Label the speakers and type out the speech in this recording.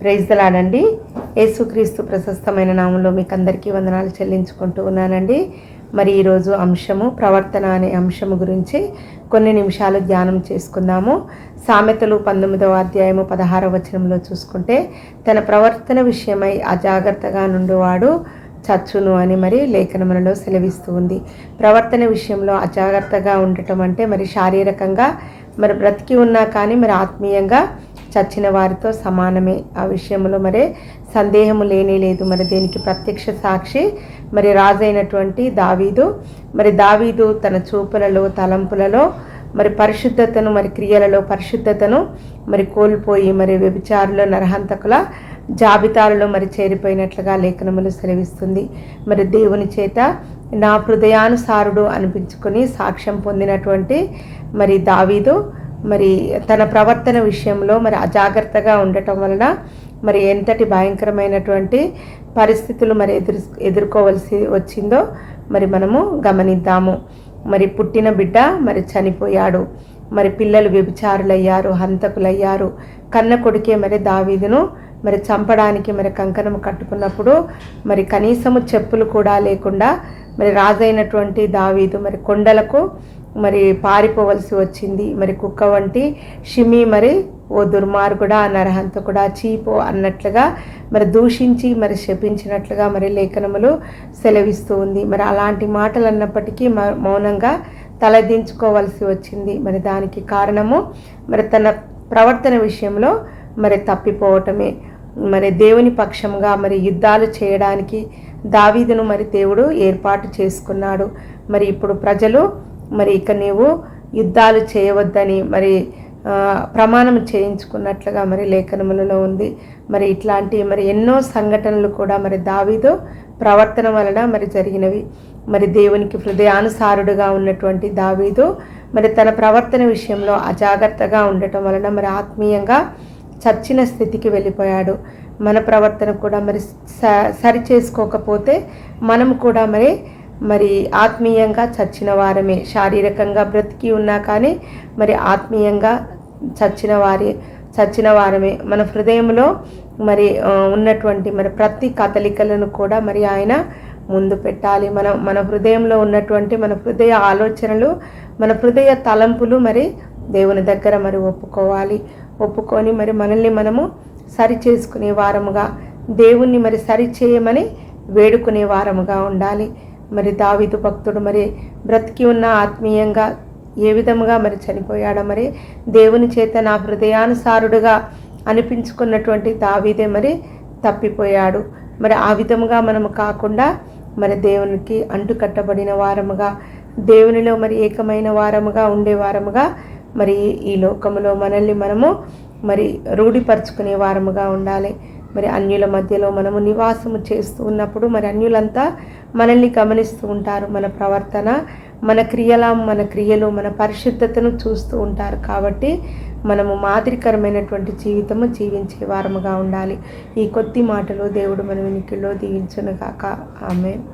Speaker 1: Praise the lord అండి. యేసుక్రీస్తు ప్రశస్తమైన నామంలో మీకు అందరికీ వందనాలు చెల్లించుకుంటూ ఉన్నానండి. మరి ఈరోజు అంశము ప్రవర్తన అనే అంశము గురించి కొన్ని నిమిషాలు ధ్యానం చేసుకుందాము. సామెతలు 19వ అధ్యాయము 16వ వచనంలో చూసుకుంటే, తన ప్రవర్తన విషయమై అజాగ్రత్తగా నుండువాడు చచ్చును అని మరి లేఖనములలో సెలవిస్తూ ఉంది. ప్రవర్తన విషయంలో అజాగ్రత్తగా ఉండటం అంటే మరి శారీరకంగా మరి బ్రతికి ఉన్నా కానీ మరి ఆత్మీయంగా చచ్చిన వారితో సమానమే. ఆ విషయంలో మరి సందేహము లేనే లేదు. మరి దీనికి ప్రత్యక్ష సాక్షి మరి రాజైనటువంటి దావీదు. మరి దావీదు తన చూపులలో, తలంపులలో మరి పరిశుద్ధతను, మరి క్రియలలో పరిశుద్ధతను మరి కోల్పోయి మరి వ్యభిచారుల, నరహంతకుల జాబితాలలో మరి చేరిపోయినట్లుగా లేఖనములు సెలవిస్తుంది. మరి దేవుని చేత నా హృదయానుసారుడు అనిపించుకొని సాక్ష్యం పొందినటువంటి మరి దావీదు మరి తన ప్రవర్తన విషయంలో మరి అజాగ్రత్తగా ఉండటం వలన మరి ఎంతటి భయంకరమైనటువంటి పరిస్థితులు మరి ఎదుర్కోవలసి వచ్చిందో మరి మనము గమనిద్దాము. మరి పుట్టిన బిడ్డ మరి చనిపోయాడు, మరి పిల్లలు వ్యభిచారులయ్యారు, హంతకులయ్యారు. కన్న కొడుకే మరి దావీదును మరి చంపడానికి మరి కంకణం కట్టుకున్నప్పుడు మరి కనీసము చెప్పులు కూడా లేకుండా మరి రాజైనటువంటి దావీదు మరి కొండలకు మరి పారిపోవలసి వచ్చింది. మరి కుక్క వంటి షిమి మరి ఓ దుర్మార్గుడా, నరహంతకుడా, చీపో అన్నట్లుగా మరి దూషించి మరి శపించినట్లుగా మరి లేఖనములు సెలవిస్తూ ఉంది. మరి అలాంటి మాటలు అన్నప్పటికీ మౌనంగా తలదించుకోవలసి వచ్చింది. మరి దానికి కారణము మరి తన ప్రవర్తన విషయంలో మరి తప్పిపోవటమే. మరి దేవుని పక్షంగా మరి యుద్ధాలు చేయడానికి దావీదును మరి దేవుడు ఏర్పాటు చేసుకున్నాడు. మరి ఇప్పుడు ప్రజలు మరి ఇక నీవు యుద్ధాలు చేయవద్దని మరి ప్రమాణం చేయించుకున్నట్లుగా మరి లేఖనములలో ఉంది. మరి ఇట్లాంటి మరి ఎన్నో సంఘటనలు కూడా మరి దావీదు ప్రవర్తన వలన మరి జరిగినవి. మరి దేవునికి హృదయానుసారుడుగా ఉన్నటువంటి దావీదు మరి తన ప్రవర్తన విషయంలో అజాగ్రత్తగా ఉండటం వలన మరి ఆత్మీయంగా చచ్చిన స్థితికి వెళ్ళిపోయాడు. మన ప్రవర్తన కూడా మరి సరి చేసుకోకపోతే మనం కూడా మరి ఆత్మీయంగా చచ్చిన వారమే. శారీరకంగా బ్రతికి ఉన్నా కానీ మరి ఆత్మీయంగా చచ్చిన వారమే. మన హృదయంలో మరి ఉన్నటువంటి మరి ప్రతి కదలికలను కూడా మరి ఆయన ముందు పెట్టాలి. మన హృదయంలో ఉన్నటువంటి మన హృదయ ఆలోచనలు, మన హృదయ తలంపులు మరి దేవుని దగ్గర మరి ఒప్పుకొని మరి మనల్ని మనము సరి చేసుకునే వారముగా, దేవుణ్ణి మరి సరి చేయమని వేడుకునే వారముగా ఉండాలి. మరి దావీదు భక్తుడు మరి బ్రతికి ఉన్న ఆత్మీయంగా ఏ విధముగా మరి చనిపోయాడో మరి దేవుని చేత నా హృదయానుసారుడుగా అనిపించుకున్నటువంటి దావీదే మరి తప్పిపోయాడు. మరి ఆ విధముగా మనము కాకుండా మరి దేవునికి అంటుకట్టబడిన వారముగా, దేవునిలో మరి ఏకమైన వారముగా ఉండే వారముగా మరి ఈ లోకములో మనల్ని మనము మరి రూఢిపరుచుకునే వారముగా ఉండాలి. మరి అన్యుల మధ్యలో మనము నివాసము చేస్తూ ఉన్నప్పుడు మరి అన్యులంతా మనల్ని గమనిస్తూ ఉంటారు. మన ప్రవర్తన, మన క్రియలు, మన పరిశుద్ధతను చూస్తూ ఉంటారు. కాబట్టి మనము మాదిరికరమైనటువంటి జీవితము జీవించే వారముగా ఉండాలి. ఈ కొద్ది మాటలు దేవుడు మన వినికిడిలో దీవించును గాక. ఆమేన్.